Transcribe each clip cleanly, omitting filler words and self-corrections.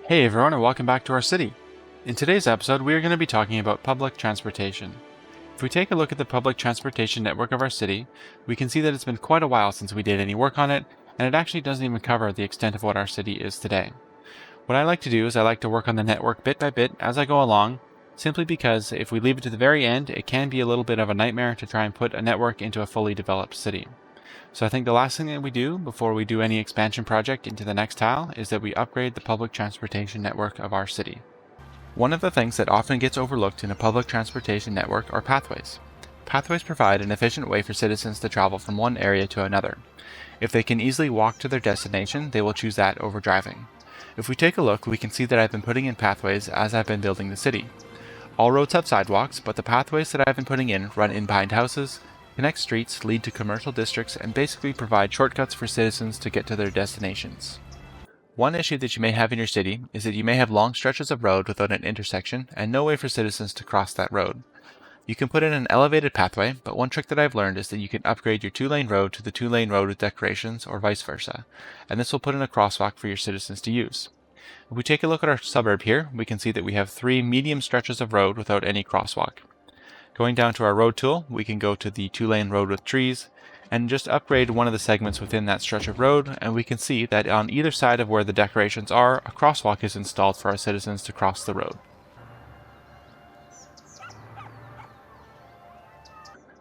Hey everyone, and welcome back to our city. In today's episode, we are going to be talking about public transportation. If we take a look at the public transportation network of our city, we can see that it's been quite a while since we did any work on it, and it actually doesn't even cover the extent of what our city is today. What I like to do is I like to work on the network bit by bit as I go along, simply because if we leave it to the very end, it can be a little bit of a nightmare to try and put a network into a fully developed city. So I think the last thing that we do before we do any expansion project into the next tile is that we upgrade the public transportation network of our city. One of the things that often gets overlooked in a public transportation network are pathways. Pathways provide an efficient way for citizens to travel from one area to another. If they can easily walk to their destination, they will choose that over driving. If we take a look, we can see that I've been putting in pathways as I've been building the city. All roads have sidewalks, but the pathways that I've been putting in run in behind houses, connect streets, lead to commercial districts, and basically provide shortcuts for citizens to get to their destinations. One issue that you may have in your city is that you may have long stretches of road without an intersection and no way for citizens to cross that road. You can put in an elevated pathway, but one trick that I've learned is that you can upgrade your 2-lane road to the 2-lane road with decorations or vice versa, and this will put in a crosswalk for your citizens to use. If we take a look at our suburb here, we can see that we have 3 medium stretches of road without any crosswalk. Going down to our road tool, we can go to the 2-lane road with trees and just upgrade one of the segments within that stretch of road, and we can see that on either side of where the decorations are, a crosswalk is installed for our citizens to cross the road.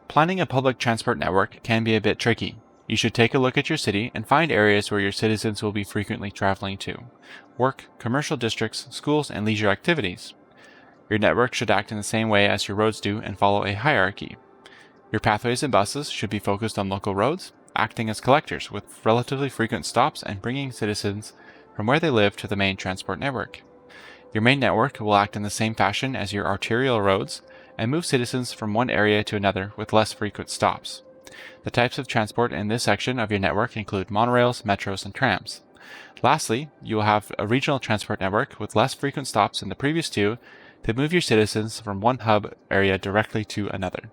Planning a public transport network can be a bit tricky. You should take a look at your city and find areas where your citizens will be frequently traveling to: work, commercial districts, schools, and leisure activities. Your network should act in the same way as your roads do and follow a hierarchy. Your pathways and buses should be focused on local roads, acting as collectors with relatively frequent stops and bringing citizens from where they live to the main transport network. Your main network will act in the same fashion as your arterial roads and move citizens from one area to another with less frequent stops. The types of transport in this section of your network include monorails, metros, and trams. Lastly, you will have a regional transport network with less frequent stops than the previous two to move your citizens from one hub area directly to another.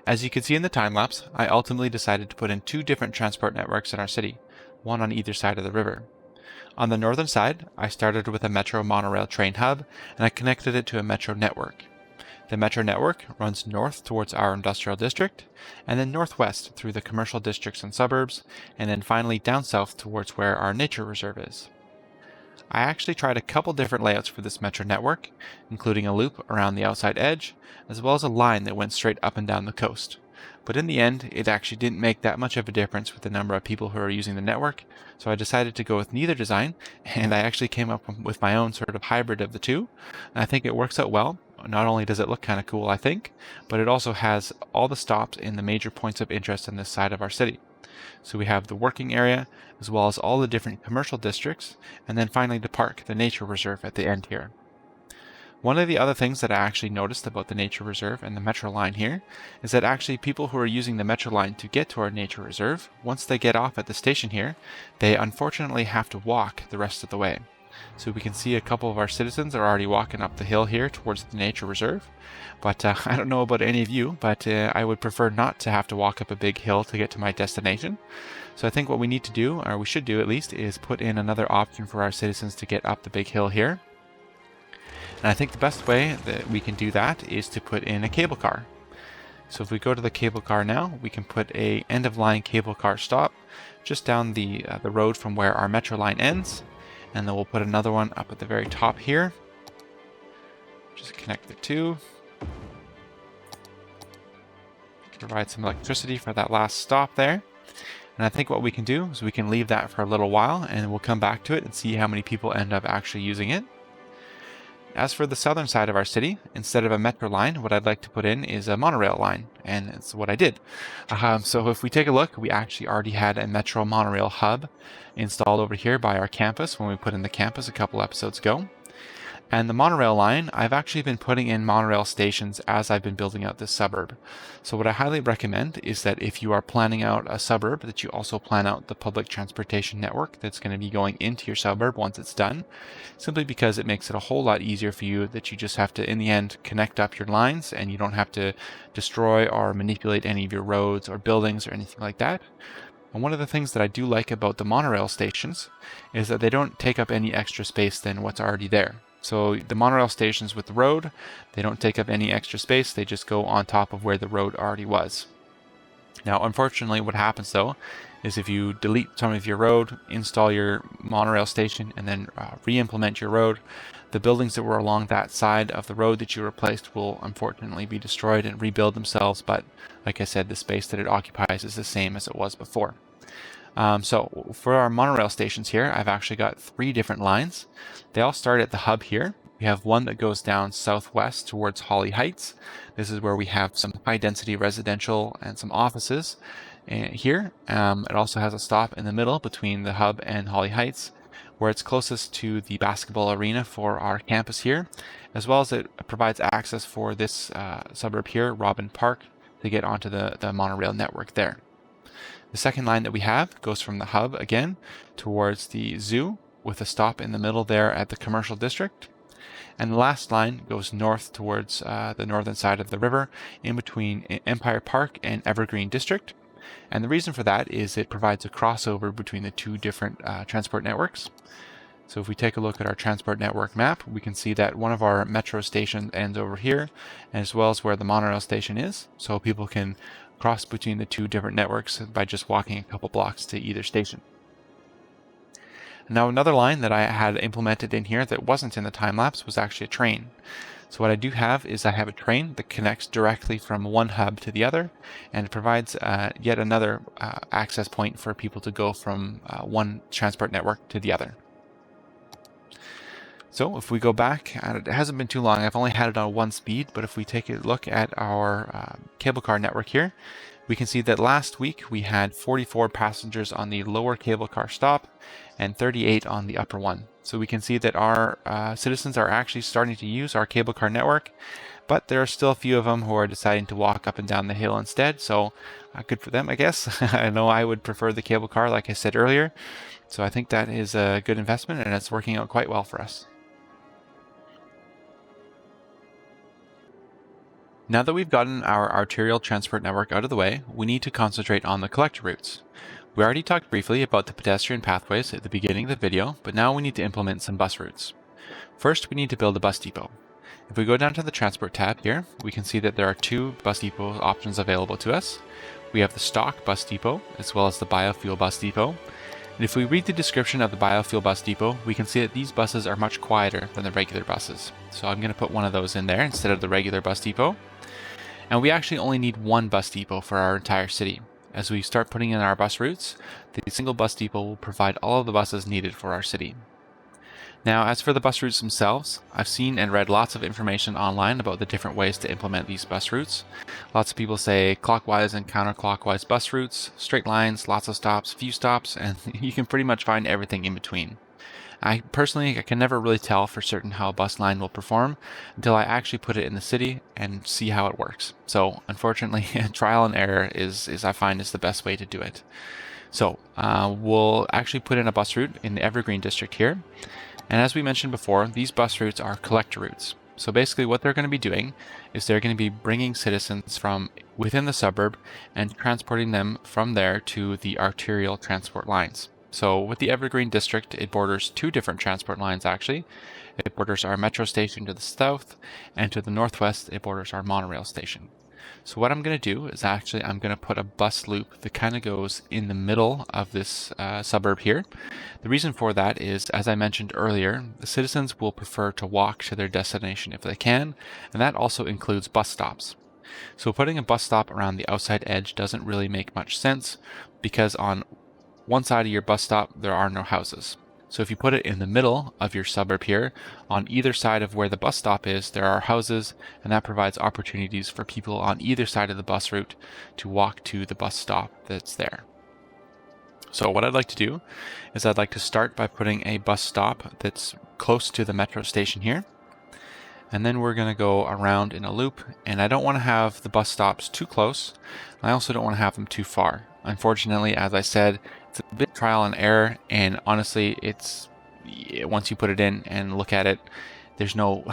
As you can see in the time-lapse, I ultimately decided to put in 2 different transport networks in our city, one on either side of the river. On the northern side, I started with a metro monorail train hub, and I connected it to a metro network. The metro network runs north towards our industrial district, and then northwest through the commercial districts and suburbs, and then finally down south towards where our nature reserve is. I actually tried a couple different layouts for this metro network, including a loop around the outside edge, as well as a line that went straight up and down the coast. But in the end, it actually didn't make that much of a difference with the number of people who are using the network, so I decided to go with neither design, and I actually came up with my own sort of hybrid of the two. And I think it works out well. Not only does it look kind of cool, I think, but it also has all the stops in the major points of interest on this side of our city. So we have the working area, as well as all the different commercial districts, and then finally the park, the nature reserve at the end here. One of the other things that I actually noticed about the nature reserve and the metro line here is that actually people who are using the metro line to get to our nature reserve, once they get off at the station here, they unfortunately have to walk the rest of the way. So we can see a couple of our citizens are already walking up the hill here towards the nature reserve. But I don't know about any of you, but I would prefer not to have to walk up a big hill to get to my destination. So I think what we need to do, or we should do at least, is put in another option for our citizens to get up the big hill here. And I think the best way that we can do that is to put in a cable car. So if we go to the cable car now, we can put a end of line cable car stop just down the road from where our metro line ends. And then we'll put another one up at the very top here. Just connect the two. Provide some electricity for that last stop there. And I think what we can do is we can leave that for a little while and we'll come back to it and see how many people end up actually using it. As for the southern side of our city, instead of a metro line, what I'd like to put in is a monorail line, and it's what I did. So if we take a look, we actually already had a metro monorail hub installed over here by our campus when we put in the campus a couple episodes ago. And the monorail line, I've actually been putting in monorail stations as I've been building out this suburb. So what I highly recommend is that if you are planning out a suburb, that you also plan out the public transportation network that's going to be going into your suburb once it's done, simply because it makes it a whole lot easier for you that you just have to, in the end, connect up your lines and you don't have to destroy or manipulate any of your roads or buildings or anything like that. And one of the things that I do like about the monorail stations is that they don't take up any extra space than what's already there. So the monorail stations with the road, they don't take up any extra space, they just go on top of where the road already was. Now, unfortunately, what happens though, is if you delete some of your road, install your monorail station, and then re-implement your road, the buildings that were along that side of the road that you replaced will unfortunately be destroyed and rebuild themselves, but like I said, the space that it occupies is the same as it was before. So for our monorail stations here, I've actually got 3 different lines. They all start at the hub here. We have one that goes down southwest towards Holly Heights. This is where we have some high density residential and some offices here. It also has a stop in the middle between the hub and Holly Heights, where it's closest to the basketball arena for our campus here, as well as it provides access for this suburb here, Robin Park, to get onto the monorail network there. The second line that we have goes from the hub again towards the zoo with a stop in the middle there at the commercial district. And the last line goes north towards the northern side of the river in between Empire Park and Evergreen District. And the reason for that is it provides a crossover between the 2 different transport networks. So if we take a look at our transport network map, we can see that one of our metro stations ends over here, as well as where the monorail station is. So people can cross between the 2 different networks by just walking a couple blocks to either station. Now another line that I had implemented in here that wasn't in the time-lapse was actually a train. So what I do have is I have a train that connects directly from one hub to the other, and it provides yet another access point for people to go from one transport network to the other. So if we go back, and it hasn't been too long, I've only had it on 1 speed, but if we take a look at our cable car network here, we can see that last week we had 44 passengers on the lower cable car stop and 38 on the upper one. So we can see that our citizens are actually starting to use our cable car network, but there are still a few of them who are deciding to walk up and down the hill instead, so good for them, I guess. I know I would prefer the cable car, like I said earlier, so I think that is a good investment and it's working out quite well for us. Now that we've gotten our arterial transport network out of the way, we need to concentrate on the collector routes. We already talked briefly about the pedestrian pathways at the beginning of the video, but now we need to implement some bus routes. First, we need to build a bus depot. If we go down to the transport tab here, we can see that there are 2 bus depot options available to us. We have the stock bus depot, as well as the biofuel bus depot. And if we read the description of the biofuel bus depot, we can see that these buses are much quieter than the regular buses. So I'm going to put one of those in there instead of the regular bus depot. And we actually only need 1 bus depot for our entire city. As we start putting in our bus routes, the single bus depot will provide all of the buses needed for our city. Now, as for the bus routes themselves, I've seen and read lots of information online about the different ways to implement these bus routes. Lots of people say clockwise and counterclockwise bus routes, straight lines, lots of stops, few stops, and you can pretty much find everything in between. I can never really tell for certain how a bus line will perform until I actually put it in the city and see how it works. So unfortunately, trial and error is I find is the best way to do it. So we'll actually put in a bus route in the Evergreen District here. And as we mentioned before, these bus routes are collector routes. So basically what they're going to be doing is they're going to be bringing citizens from within the suburb and transporting them from there to the arterial transport lines. So with the Evergreen District, it borders 2 different transport lines actually. It borders our metro station to the south, and to the northwest, it borders our monorail station. So what I'm going to do is actually I'm going to put a bus loop that kind of goes in the middle of this suburb here. The reason for that is, as I mentioned earlier, the citizens will prefer to walk to their destination if they can, and that also includes bus stops. So putting a bus stop around the outside edge doesn't really make much sense because on one side of your bus stop there are no houses. So if you put it in the middle of your suburb here, on either side of where the bus stop is, there are houses, and that provides opportunities for people on either side of the bus route to walk to the bus stop that's there. So what I'd like to do is I'd like to start by putting a bus stop that's close to the metro station here. And then we're going to go around in a loop, and I don't want to have the bus stops too close. I also don't want to have them too far. Unfortunately, as I said, it's a bit trial and error, and honestly, once you put it in and look at it, there's no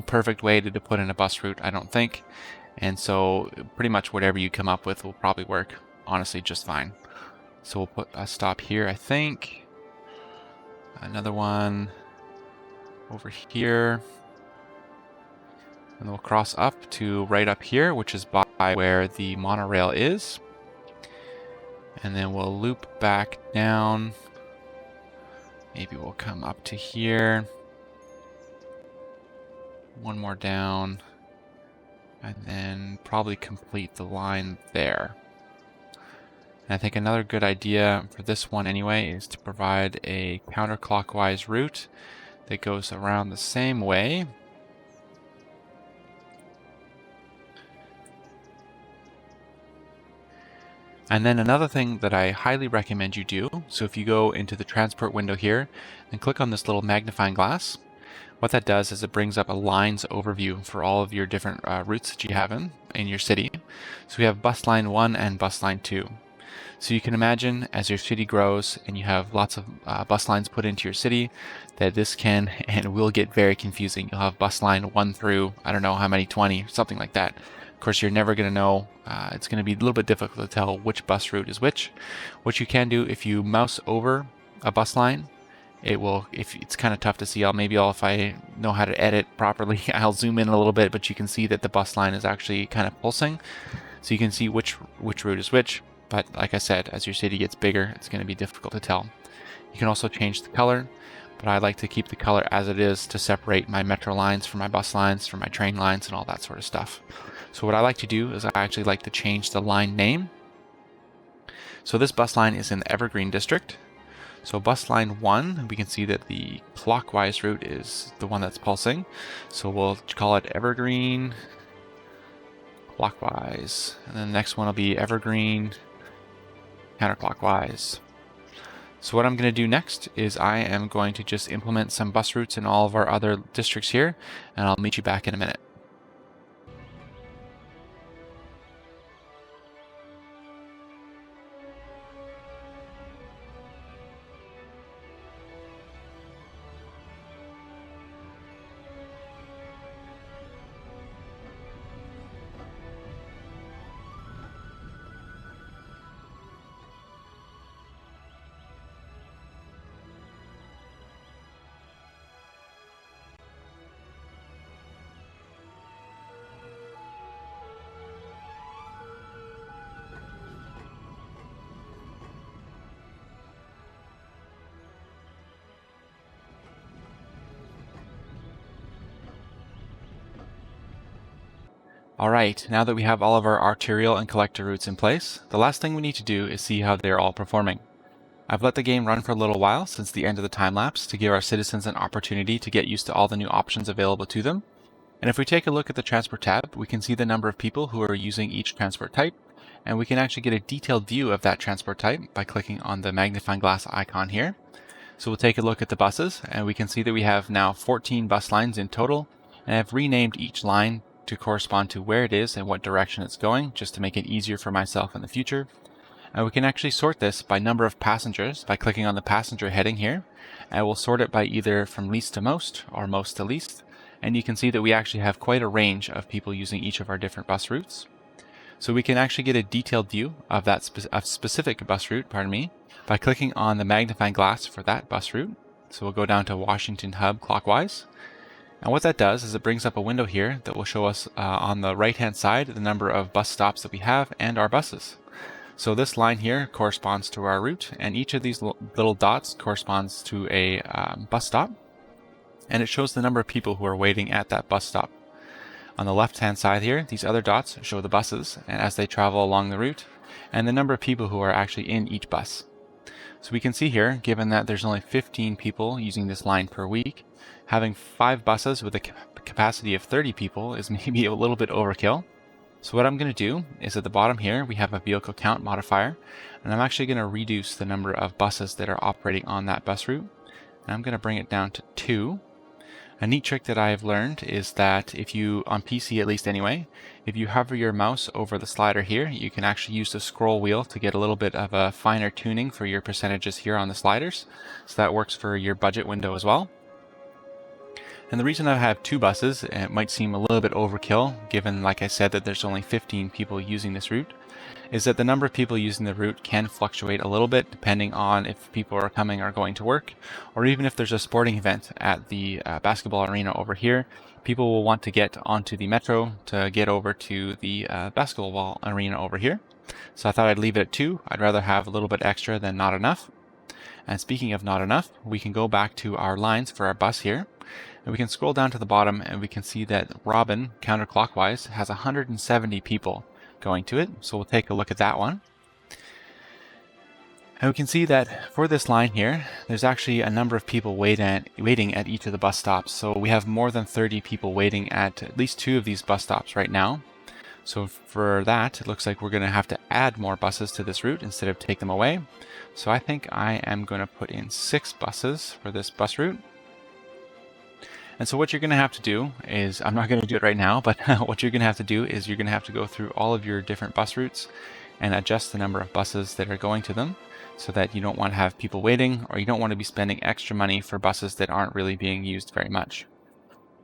perfect way to put in a bus route, I don't think. And so pretty much whatever you come up with will probably work, honestly, just fine. So we'll put a stop here, I think. Another one over here. And we'll cross up to right up here, which is by where the monorail is. And then we'll loop back down. Maybe we'll come up to here. One more down. And then probably complete the line there. And I think another good idea for this one anyway is to provide a counterclockwise route that goes around the same way. And then another thing that I highly recommend you do, so if you go into the transport window here and click on this little magnifying glass, what that does is it brings up a lines overview for all of your different routes that you have in your city. So we have bus line 1 and bus line 2. So you can imagine as your city grows and you have lots of bus lines put into your city, that this can and will get very confusing. You'll have bus line 1 through, I don't know how many, 20, something like that. Of course, you're never going to know. It's going to be a little bit difficult to tell which bus route is which. What you can do, if you mouse over a bus line, it will, if it's kind of tough to see, if I know how to edit properly, I'll zoom in a little bit, but you can see that the bus line is actually kind of pulsing. So you can see which route is which. But like I said, as your city gets bigger, it's going to be difficult to tell. You can also change the color, but I like to keep the color as it is to separate my metro lines from my bus lines, from my train lines, and all that sort of stuff. So what I like to do is I actually like to change the line name. So this bus line is in the Evergreen district. So bus line 1, we can see that the clockwise route is the one that's pulsing. So we'll call it Evergreen clockwise. And then the next one will be Evergreen counterclockwise. So what I'm going to do next is I am going to just implement some bus routes in all of our other districts here, and I'll meet you back in a minute. Alright, now that we have all of our arterial and collector routes in place, the last thing we need to do is see how they're all performing. I've let the game run for a little while since the end of the time lapse to give our citizens an opportunity to get used to all the new options available to them. And if we take a look at the transport tab, we can see the number of people who are using each transport type, and we can actually get a detailed view of that transport type by clicking on the magnifying glass icon here. So we'll take a look at the buses, and we can see that we have now 14 bus lines in total, and I've renamed each line to correspond to where it is and what direction it's going, just to make it easier for myself in the future. And we can actually sort this by number of passengers by clicking on the passenger heading here, and we'll sort it by either from least to most or most to least. And you can see that we actually have quite a range of people using each of our different bus routes. So we can actually get a detailed view of that specific bus route, by clicking on the magnifying glass for that bus route. So we'll go down to Washington Hub clockwise. And what that does is it brings up a window here that will show us on the right hand side the number of bus stops that we have and our buses. So this line here corresponds to our route, and each of these little dots corresponds to a bus stop, and it shows the number of people who are waiting at that bus stop. On the left hand side here, these other dots show the buses and as they travel along the route, and the number of people who are actually in each bus. So we can see here, given that there's only 15 people using this line per week, having 5 buses with a capacity of 30 people is maybe a little bit overkill. So what I'm going to do is at the bottom here, we have a vehicle count modifier, and I'm actually going to reduce the number of buses that are operating on that bus route. And I'm going to bring it down to 2. A neat trick that I've learned is that if you, on PC at least anyway, if you hover your mouse over the slider here, you can actually use the scroll wheel to get a little bit of a finer tuning for your percentages here on the sliders. So that works for your budget window as well. And the reason I have 2 buses, it might seem a little bit overkill, given, like I said, that there's only 15 people using this route, is that the number of people using the route can fluctuate a little bit depending on if people are coming or going to work, or even if there's a sporting event at the basketball arena over here, people will want to get onto the metro to get over to the basketball arena over here. So I thought I'd leave it at 2. I'd rather have a little bit extra than not enough. And speaking of not enough, we can go back to our lines for our bus here. And we can scroll down to the bottom and we can see that Robin, counterclockwise, has 170 people going to it. So we'll take a look at that one. And we can see that for this line here, there's actually a number of people waiting at each of the bus stops. So we have more than 30 people waiting at least 2 of these bus stops right now. So for that, it looks like we're going to have to add more buses to this route instead of take them away. So I think I am going to put in 6 buses for this bus route. And so what you're going to have to do is, I'm not going to do it right now, but what you're going to have to do is you're going to have to go through all of your different bus routes and adjust the number of buses that are going to them so that you don't want to have people waiting, or you don't want to be spending extra money for buses that aren't really being used very much.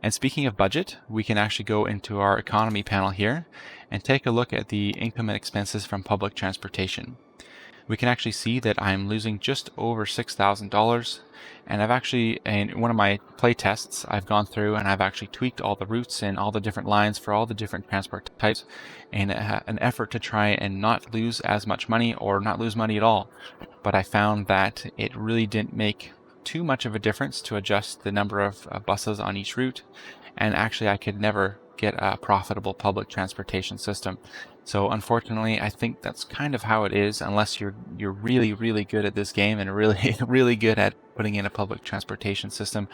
And speaking of budget, we can actually go into our economy panel here and take a look at the income and expenses from public transportation. We can actually see that I'm losing just over $6,000, and I've actually, in one of my play tests, I've gone through and I've actually tweaked all the routes and all the different lines for all the different transport types in an effort to try and not lose as much money or not lose money at all. But I found that it really didn't make too much of a difference to adjust the number of buses on each route, and actually I could never get a profitable public transportation system. So unfortunately, I think that's kind of how it is, unless you're really good at this game and really good at putting in a public transportation system.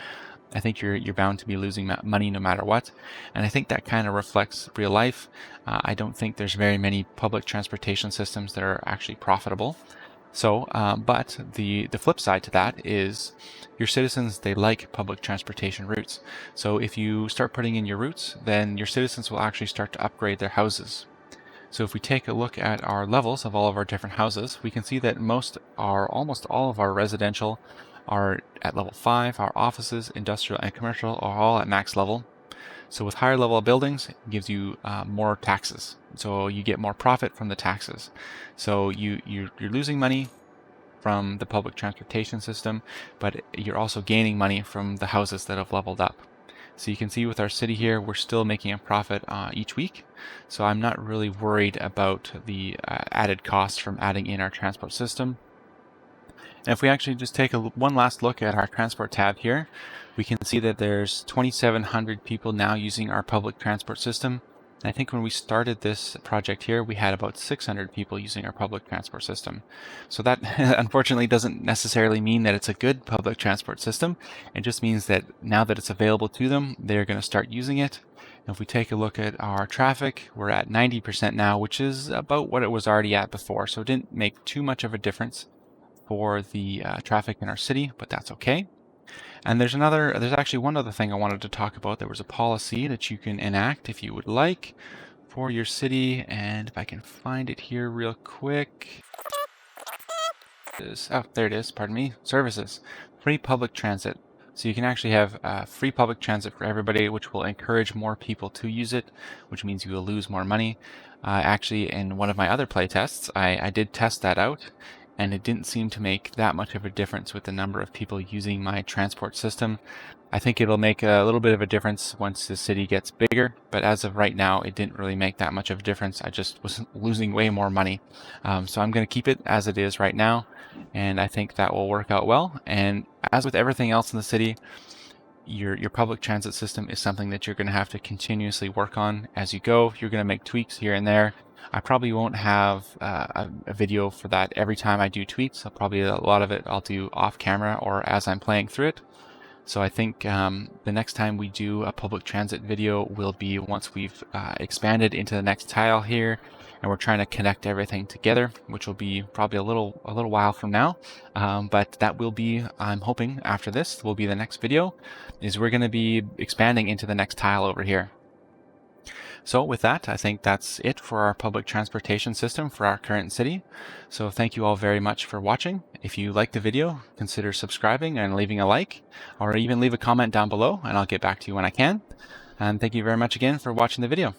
I think you're bound to be losing money no matter what, and I think that kind of reflects real life. I don't think there's very many public transportation systems that are actually profitable. So, but the flip side to that is your citizens, they like public transportation routes. So if you start putting in your routes, then your citizens will actually start to upgrade their houses. So if we take a look at our levels of all of our different houses, we can see that almost all of our residential are at level 5. Our offices, industrial and commercial are all at max level. So with higher level buildings, it gives you more taxes. So you get more profit from the taxes. So you're losing money from the public transportation system, but you're also gaining money from the houses that have leveled up. So you can see with our city here, we're still making a profit each week. So I'm not really worried about the added costs from adding in our transport system. And if we actually just take one last look at our transport tab here, we can see that there's 2,700 people now using our public transport system. And I think when we started this project here, we had about 600 people using our public transport system. So that unfortunately doesn't necessarily mean that it's a good public transport system. It just means that now that it's available to them, they're going to start using it. And if we take a look at our traffic, we're at 90% now, which is about what it was already at before. So it didn't make too much of a difference for the traffic in our city, but that's okay. And there's actually one other thing I wanted to talk about. There was a policy that you can enact if you would like for your city, and if I can find it here real quick. Oh, there it is, pardon me. Services. Free public transit. So you can actually have free public transit for everybody, which will encourage more people to use it, which means you will lose more money. Actually, in one of my other playtests, I did test that out, and it didn't seem to make that much of a difference with the number of people using my transport system. I think it'll make a little bit of a difference once the city gets bigger, but as of right now, it didn't really make that much of a difference. I just was losing way more money. So I'm going to keep it as it is right now, and I think that will work out well. And as with everything else in the city, your public transit system is something that you're going to have to continuously work on as you go. You're going to make tweaks here and there. I probably won't have a video for that every time I do tweaks. A lot of it I'll do off camera or as I'm playing through it. So I think the next time we do a public transit video will be once we've expanded into the next tile here, and we're trying to connect everything together, which will be probably a little while from now. But that will be, I'm hoping after this, will be the next video, is we're going to be expanding into the next tile over here. So with that, I think that's it for our public transportation system for our current city. So thank you all very much for watching. If you liked the video, consider subscribing and leaving a like, or even leave a comment down below, and I'll get back to you when I can. And thank you very much again for watching the video.